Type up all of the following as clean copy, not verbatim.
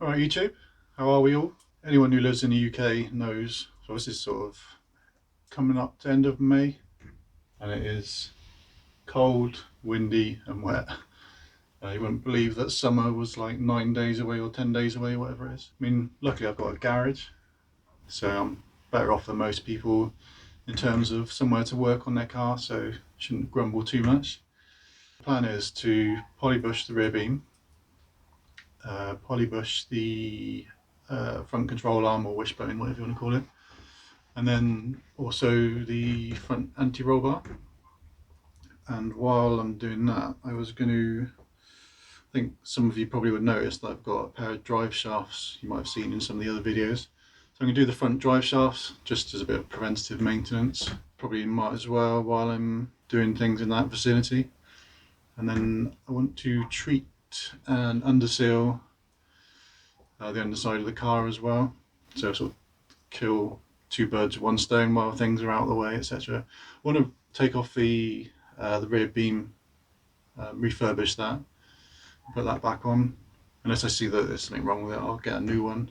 Alright YouTube, how are we all? Anyone who lives in the UK knows, so this is sort of coming up to end of May and it is cold, windy and wet. You wouldn't believe that summer was like 9 days away or 10 days away, whatever it is. I mean, luckily I've got a garage, so I'm better off than most people in terms of somewhere to work on their car, so shouldn't grumble too much. The plan is to polybush the rear beam, polybush the front control arm or wishbone, whatever you want to call it, and then also the front anti-roll bar. And while I'm doing that, I was going to, I think some of you probably would notice that I've got a pair of drive shafts you might have seen in some of the other videos. So I'm going to do the front drive shafts just as a bit of preventative maintenance. Probably might as well while I'm doing things in that vicinity. And then I want to treat and underseal the underside of the car as well, so sort of kill two birds with one stone while things are out of the way, etc. I want to take off the rear beam, refurbish that, put that back on. Unless I see that there's something wrong with it, I'll get a new one.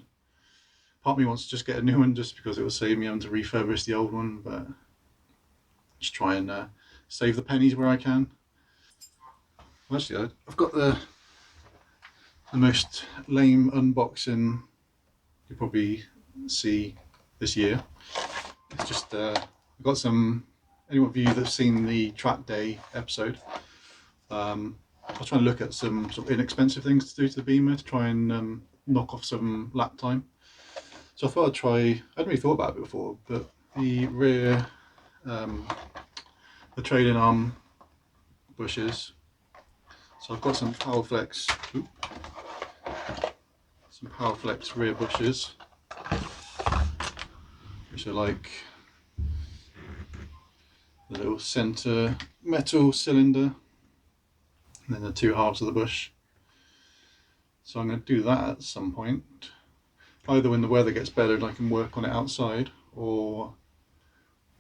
Part of me wants to just get a new one just because it will save me having to refurbish the old one, but just try and save the pennies where I can. Well, actually, I've got the most lame unboxing you'll probably see this year. It's just I've got some, anyone of you that have seen the track day episode, I was trying to look at some sort of inexpensive things to do to the Beamer to try and knock off some lap time. So I thought I'd try, I hadn't really thought about it before, but the rear, the trailing arm bushes. So I've got some PowerFlex, rear bushes, which are like the little centre metal cylinder and then the two halves of the bush. So I'm going to do that at some point, either when the weather gets better and I can work on it outside, or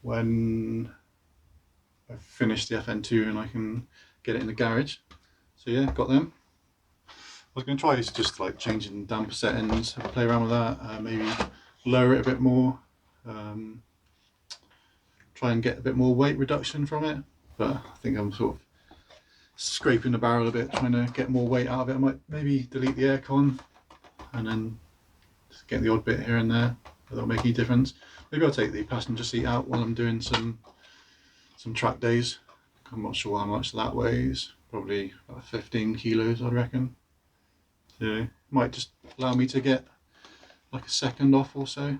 when I've finished the FN2 and I can get it in the garage. So yeah, got them. I was going to try just like changing damper settings, play around with that, maybe lower it a bit more, try and get a bit more weight reduction from it, but I think I'm sort of scraping the barrel a bit, trying to get more weight out of it. I might maybe delete the aircon and then just get the odd bit here and there, but that'll make any difference. Maybe I'll take the passenger seat out while I'm doing some track days. I'm not sure how much that weighs, probably about 15 kilos I'd reckon. So it might just allow me to get like a second off or so.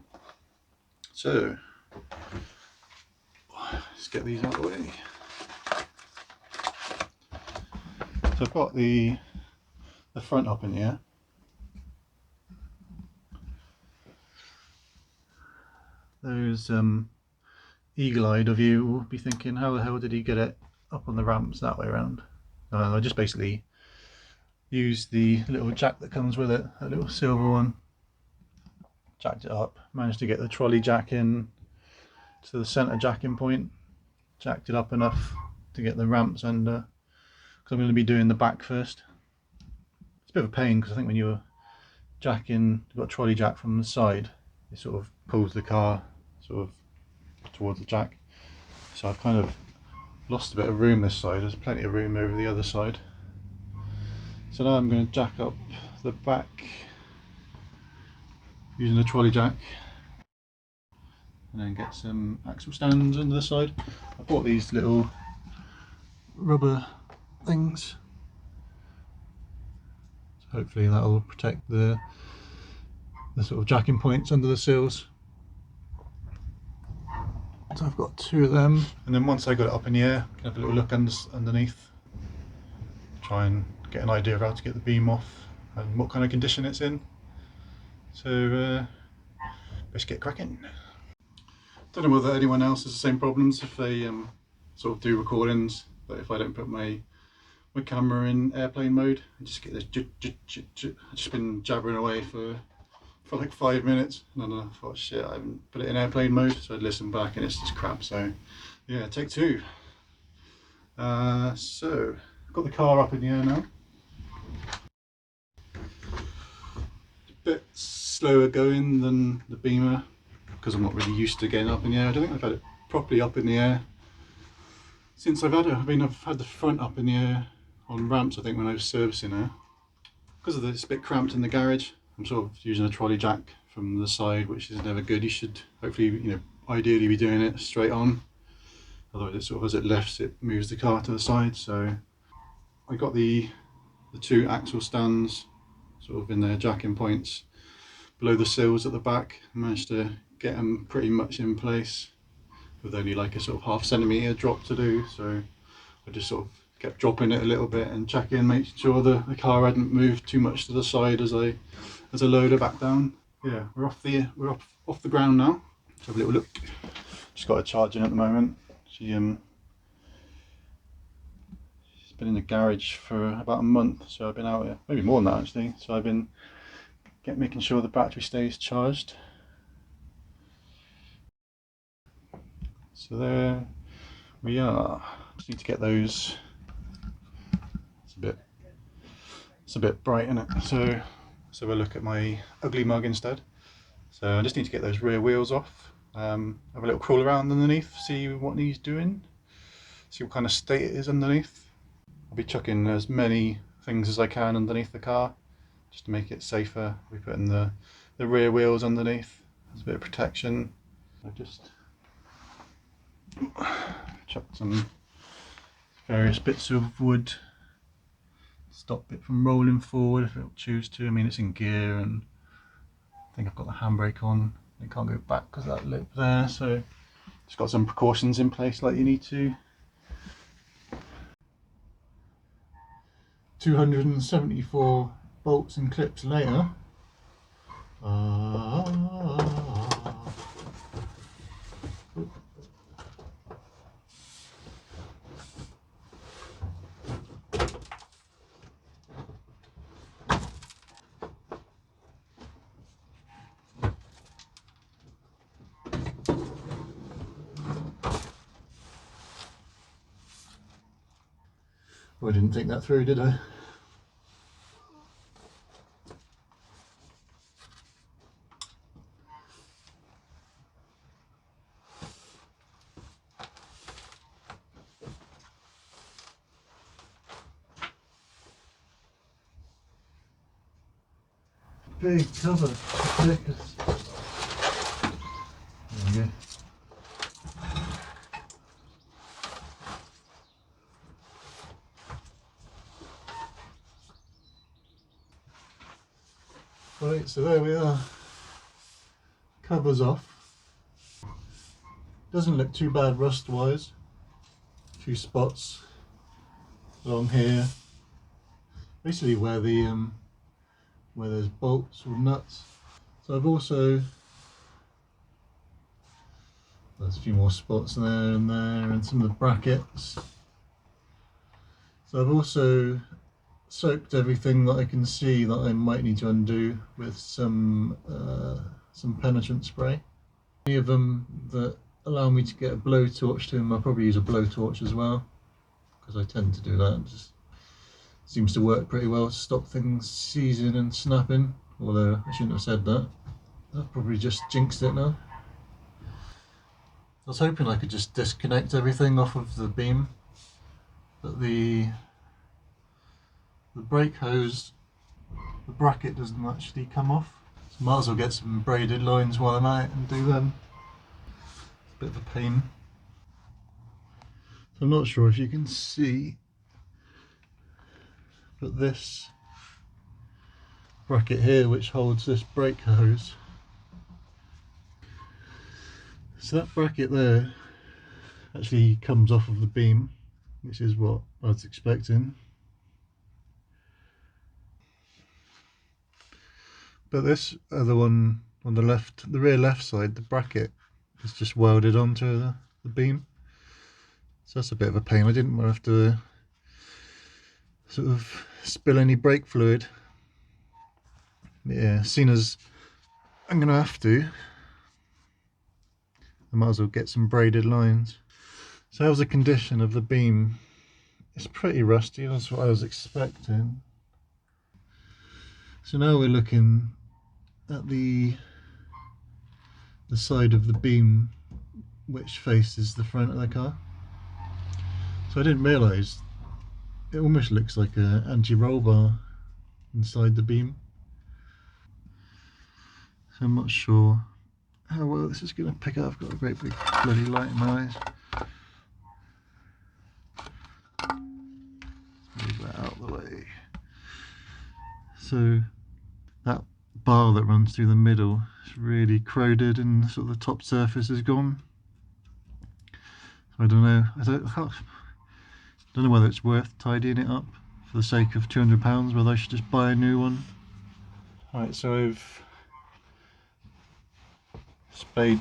So let's get these out of the way. So I've got the front up in here. Those eagle-eyed of you will be thinking, how the hell did he get it up on the ramps that way around? I just basically used the little jack that comes with it, that little silver one, jacked it up, managed to get the trolley jack in to the centre jacking point, jacked it up enough to get the ramps under, because I'm going to be doing the back first. It's a bit of a pain because I think when you're jacking, you've got a trolley jack from the side, it sort of pulls the car sort of towards the jack. So I've kind of lost a bit of room this side. There's plenty of room over the other side. So now I'm going to jack up the back using a trolley jack and then get some axle stands under the side. I bought these little rubber things, so hopefully that will protect the sort of jacking points under the sills. So I've got two of them, and then once I got it up in the air, I can have a little look underneath, try and get an idea of how to get the beam off and what kind of condition it's in. So let's get cracking. Don't know whether anyone else has the same problems if they sort of do recordings, but if I don't put my camera in airplane mode, I just get this I've just been jabbering away for like 5 minutes, and then I thought, shit, I haven't put it in airplane mode, so I'd listen back and it's just crap. So yeah, take two. So I've got the car up in the air now. bit slower going than the Beamer because I'm not really used to getting up in the air. I don't think I've had it properly up in the air since I've had it. I mean, I've had the front up in the air on ramps, I think, when I was servicing her. Because of it's a bit cramped in the garage, I'm sort of using a trolley jack from the side, which is never good. You should hopefully, you know, ideally be doing it straight on. Otherwise, it sort of, as it lifts, it moves the car to the side. So I got the two axle stands sort of in their jacking points below the sills at the back. I managed to get them pretty much in place with only like a sort of ½ centimetre drop to do. So I just sort of kept dropping it a little bit and checking, making sure the car hadn't moved too much to the side as I load her back down. Yeah, we're off the ground now. Let's have a little look. Just got her charging at the moment. She's been in the garage for about a month, so I've been out here, maybe more than that actually. So I've been making sure the battery stays charged. So there we are. Just need to get those. It's a bit bright, isn't it? So we'll look at my ugly mug instead. So I just need to get those rear wheels off. Have a little crawl around underneath, see what needs doing, see what kind of state it is underneath. I'll be chucking as many things as I can underneath the car just to make it safer. We're putting the rear wheels underneath. There's a bit of protection. I just chucked some various bits of wood, stop it from rolling forward if it'll choose to. I mean, it's in gear and I think I've got the handbrake on. It can't go back because of that lip there, so just got some precautions in place like you need to. 274 bolts and clips later. I didn't think that through, did I? Big cover. There we go. Right, so there we are. Covers off. Doesn't look too bad rust wise. A few spots along here. Basically where there's bolts or nuts. So I've also, there's a few more spots there and some of the brackets. So I've also soaked everything that I can see that I might need to undo with some penetrant spray. Any of them that allow me to get a blowtorch to them, I'll probably use a blowtorch as well, because I tend to do that. It just seems to work pretty well to stop things seizing and snapping, although I shouldn't have said that. I've probably just jinxed it now. I was hoping I could just disconnect everything off of the beam, but the brake hose, the bracket doesn't actually come off. So might as well get some braided lines while I'm out and do them. It's a bit of a pain. So I'm not sure if you can see, but this bracket here which holds this brake hose, so that bracket there actually comes off of the beam, which is what I was expecting. But this other one on the left, the rear left side, the bracket is just welded onto the beam. So that's a bit of a pain. I didn't want to have to sort of spill any brake fluid. Yeah, seeing as I'm going to have to, I might as well get some braided lines. So how's the condition of the beam? It's pretty rusty, that's what I was expecting. So now we're looking at the side of the beam which faces the front of the car. So I didn't realise it almost looks like an anti-roll bar inside the beam. So I'm not sure how well this is going to pick up. I've got a great big bloody light in my eyes. Move that out of the way. So that bar that runs through the middle is really corroded and sort of the top surface is gone. So I don't know. I don't know whether it's worth tidying it up for the sake of £200, whether I should just buy a new one. Right, so I've sprayed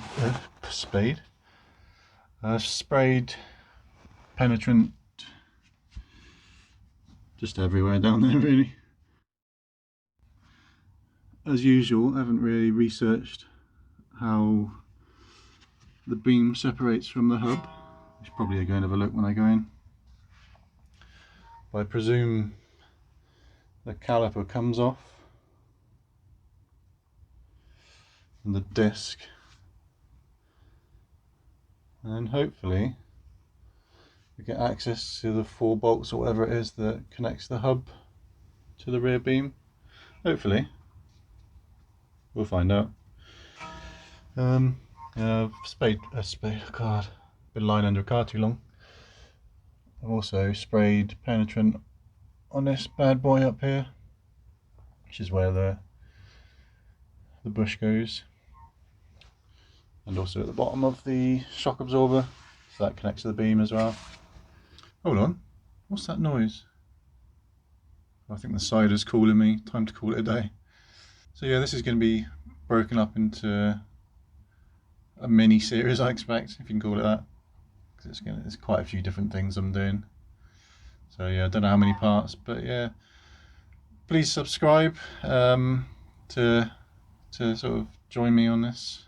penetrant just everywhere down there really. As usual, I haven't really researched how the beam separates from the hub. I should probably go and have a look when I go in. But I presume the caliper comes off and the disc, and hopefully we get access to the 4 bolts or whatever it is that connects the hub to the rear beam. Hopefully. We'll find out. I've God, been lying under a car too long. I've also sprayed penetrant on this bad boy up here, which is where the bush goes, and also at the bottom of the shock absorber, so that connects to the beam as well. Hold on, what's that noise? I think the cider's calling me. Time to call it a day. So yeah, this is going to be broken up into a mini series, I expect, if you can call it that, because there's quite a few different things I'm doing. So yeah, I don't know how many parts, but yeah, please subscribe to sort of join me on this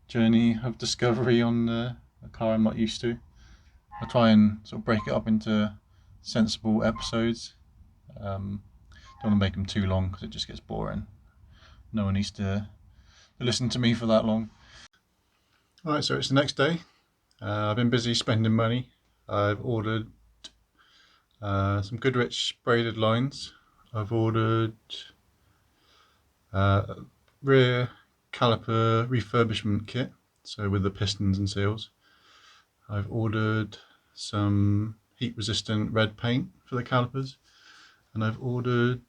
journey of discovery on a car I'm not used to. I try and sort of break it up into sensible episodes. Don't want to make them too long because it just gets boring. No one needs to listen to me for that long. Alright, so it's the next day. I've been busy spending money. I've ordered some Goodrich braided lines. I've ordered rear caliper refurbishment kit, so with the pistons and seals. I've ordered some heat resistant red paint for the calipers, and I've ordered,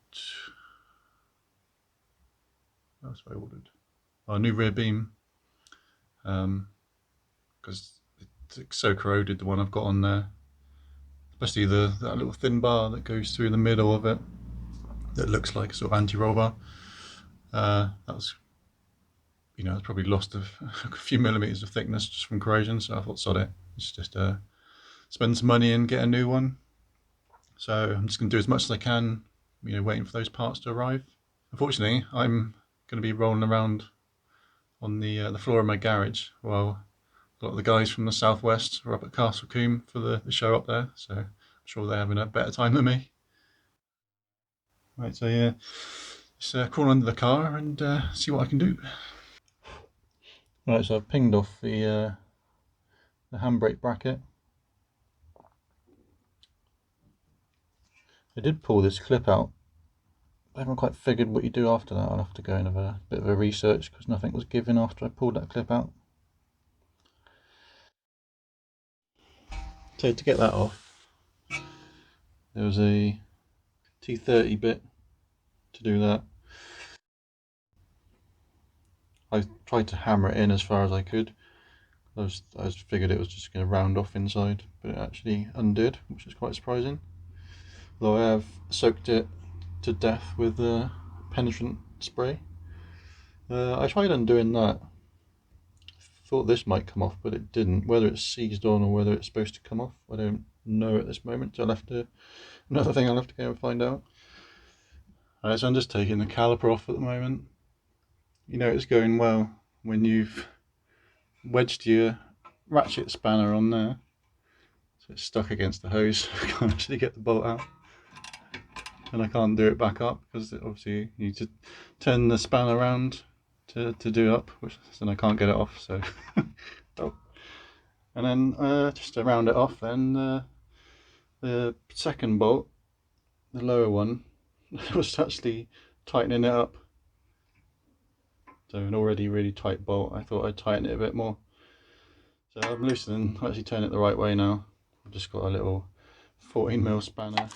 what else have I ordered? A new rear beam, because it's so corroded, the one I've got on there, especially that little thin bar that goes through the middle of it that looks like a sort of anti-roll bar. That was, it's probably lost a few millimeters of thickness just from corrosion, so I thought, sod it, let's just spend some money and get a new one. So I'm just going to do as much as I can, waiting for those parts to arrive. Unfortunately, I'm going to be rolling around on the floor of my garage while a lot of the guys from the southwest are up at Castle Combe for the show up there, so I'm sure they're having a better time than me. Right, so yeah, just crawl under the car and see what I can do. Right, so I've pinged off the handbrake bracket. I did pull this clip out. I haven't quite figured what you do after that. I'll have to go and have a bit of a research because nothing was given after I pulled that clip out. So to get that off, there was a T30 bit to do that. I tried to hammer it in as far as I could. I figured it was just going to round off inside, but it actually undid, which is quite surprising. Though I have soaked it to death with penetrant spray. I tried undoing that. Thought this might come off, but it didn't. Whether it's seized on or whether it's supposed to come off, I don't know at this moment. So another thing I'll have to go and find out. Alright, so I'm just taking the caliper off at the moment. It's going well when you've wedged your ratchet spanner on there, so it's stuck against the hose. I can't actually get the bolt out. and I can't do it back up because obviously you need to turn the span around to do up, which then I can't get it off. So oh. And then just to round it off, then the second bolt, the lower one, was actually tightening it up. So an already really tight bolt, I thought I'd tighten it a bit more. So I'm loosening, actually turn it the right way now. I've just got a little 14mm spanner,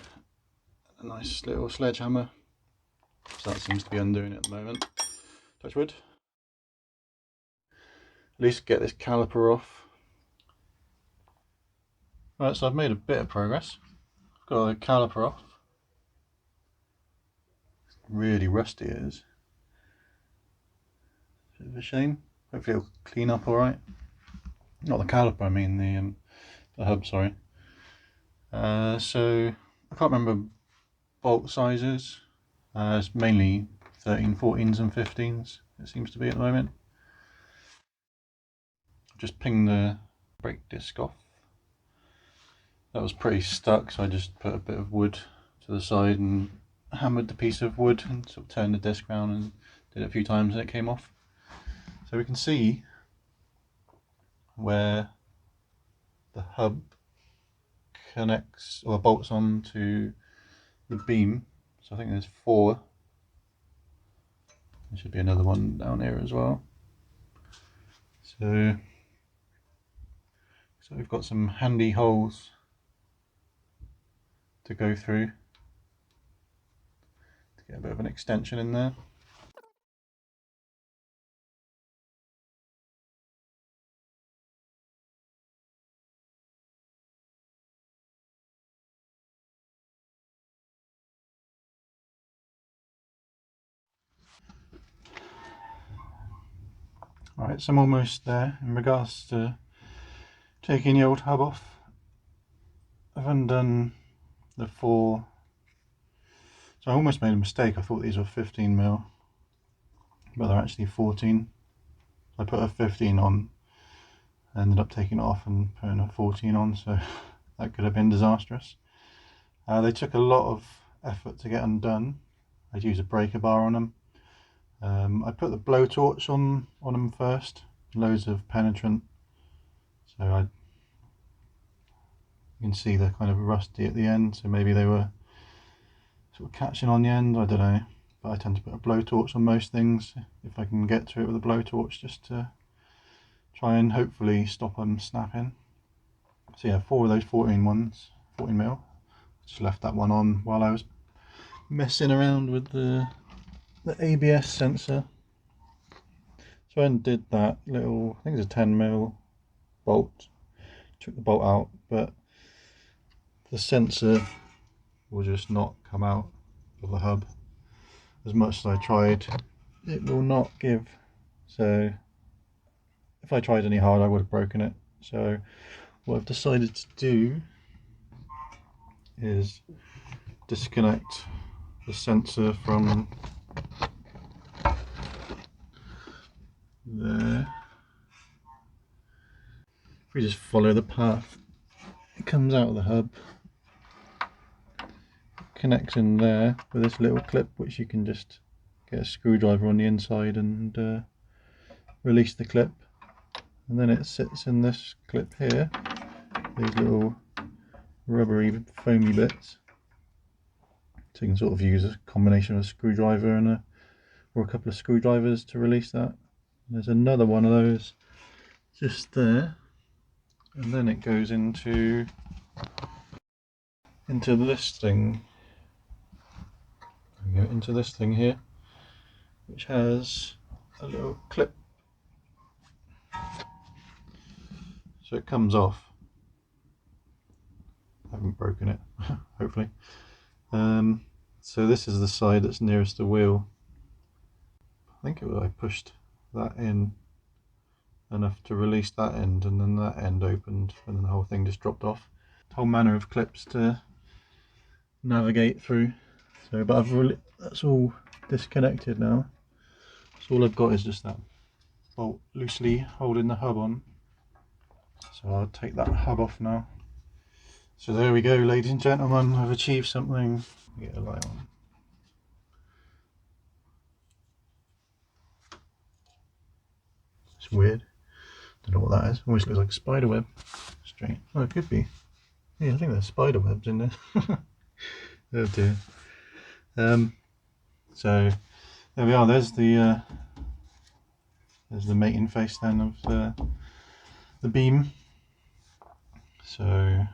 a nice little sledgehammer. So that seems to be undoing it at the moment. Touch wood. At least get this caliper off. Right, so I've made a bit of progress. I've got the caliper off. Really rusty it is. Bit of a shame. Hopefully it'll clean up alright. Not the caliper, I mean the hub, sorry. So I can't remember bolt sizes. It's mainly 13, 14s and 15s it seems to be at the moment. I've just pinged the brake disc off. That was pretty stuck, so I just put a bit of wood to the side and hammered the piece of wood and sort of turned the disc around and did it a few times and it came off. So we can see where the hub connects or bolts onto the beam. So I think there's 4. There should be another one down here as well. So we've got some handy holes to go through to get a bit of an extension in there. Right, so I'm almost there in regards to taking the old hub off. I've undone the 4. So I almost made a mistake. I thought these were 15mm, but they're actually 14. I put a 15 on, ended up taking it off and putting a 14 on, so that could have been disastrous. They took a lot of effort to get undone. I'd use a breaker bar on them. I put the blowtorch on them first, loads of penetrant, so you can see they're kind of rusty at the end, so maybe they were sort of catching on the end, I don't know. But I tend to put a blowtorch on most things if I can get to it with a blowtorch, just to try and hopefully stop them snapping. So yeah, 4 of those 14mm. Just left that one on while I was messing around with the ABS sensor. So I undid that little, I think it's a 10mm bolt, took the bolt out, but the sensor will just not come out of the hub. As much as I tried, it will not give. So if I tried any harder, I would have broken it. So what I've decided to do is disconnect the sensor from there. If we just follow the path, it comes out of the hub, connects in there with this little clip, which you can just get a screwdriver on the inside and release the clip, and then it sits in this clip here, these little rubbery foamy bits, so you can sort of use a combination of a screwdriver and or a couple of screwdrivers to release that. And there's another one of those just there, and then it goes into this thing. Go into this thing here, which has a little clip, so it comes off. I haven't broken it, hopefully. So this is the side that's nearest the wheel. I think I pushed that in enough to release that end, and then that end opened, and then the whole thing just dropped off. A whole manner of clips to navigate through. So, but that's all disconnected now. So all I've got is just that bolt loosely holding the hub on. So I'll take that hub off now. So there we go, ladies and gentlemen, I've achieved something. Get a light on. It's weird. Don't know what that is. Almost looks like a spider web. Strange. Oh, it could be. Yeah, I think there's spider webs in there. Oh dear. So there we are. There's the mating face then of the beam. So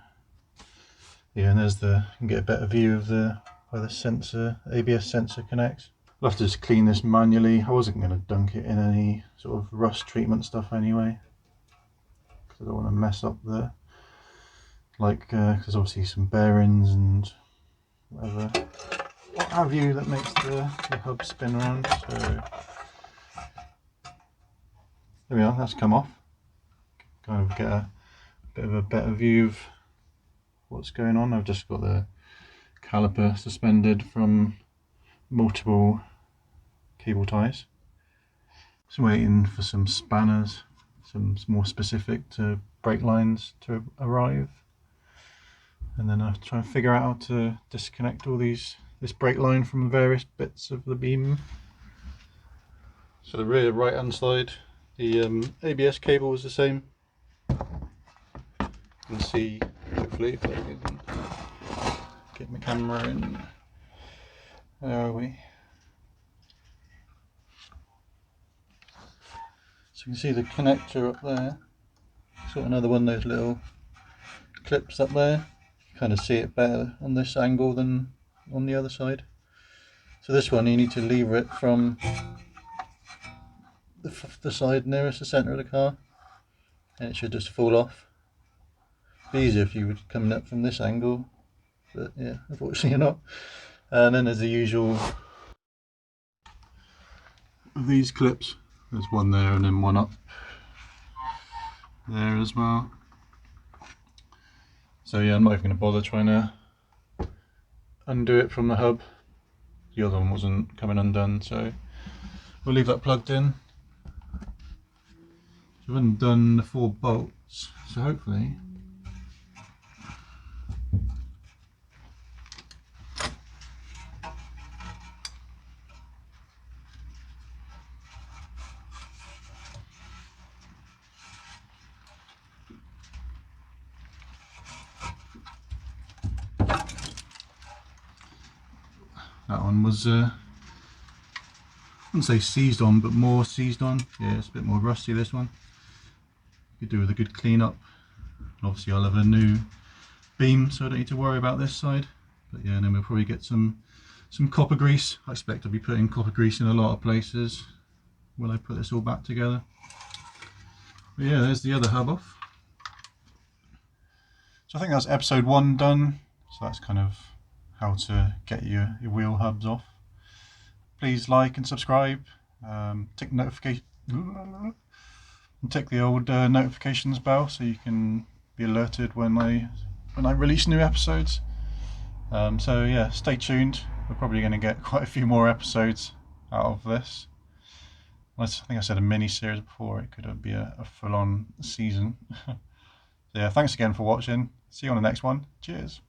yeah, and there's you can get a better view of where the sensor, ABS sensor connects. I'll have to just clean this manually. I wasn't going to dunk it in any sort of rust treatment stuff anyway, because I don't want to mess up because obviously some bearings and whatever, what have you, that makes the hub spin around. So there we are, that's come off. Kind of get a bit of a better view of what's going on. I've just got the caliper suspended from multiple cable ties. Just waiting for some spanners, some more specific to brake lines to arrive, and then I'll try and figure out how to disconnect all this brake line from various bits of the beam. So the rear right hand side, the ABS cable is the same. You can see, hopefully, if I can get my camera in. Where are we? So you can see the connector up there. It's got another one of those little clips up there. You kind of see it better on this angle than on the other side. So this one you need to lever it from the side nearest the centre of the car, and it should just fall off. It'd be easier if you were coming up from this angle, but yeah, unfortunately not. And then there's the usual of these clips. There's one there and then one up there as well. So yeah, I'm not even going to bother trying to undo it from the hub. The other one wasn't coming undone, so we'll leave that plugged in. So I've undone the 4 bolts, so hopefully that one was, I wouldn't say seized on, but more seized on. Yeah, it's a bit more rusty, this one. Could do with a good clean up. And obviously I'll have a new beam, so I don't need to worry about this side. But yeah, and then we'll probably get some copper grease. I expect I'll be putting copper grease in a lot of places when I put this all back together. But yeah, there's the other hub off. So I think that's episode 1 done. So that's kind of how to get your wheel hubs off. Please like and subscribe. Tick the old notifications bell so you can be alerted when I release new episodes. So yeah, stay tuned. We're probably going to get quite a few more episodes out of this. I think I said a mini series before. It could be a full-on season. So yeah, thanks again for watching. See you on the next one. Cheers.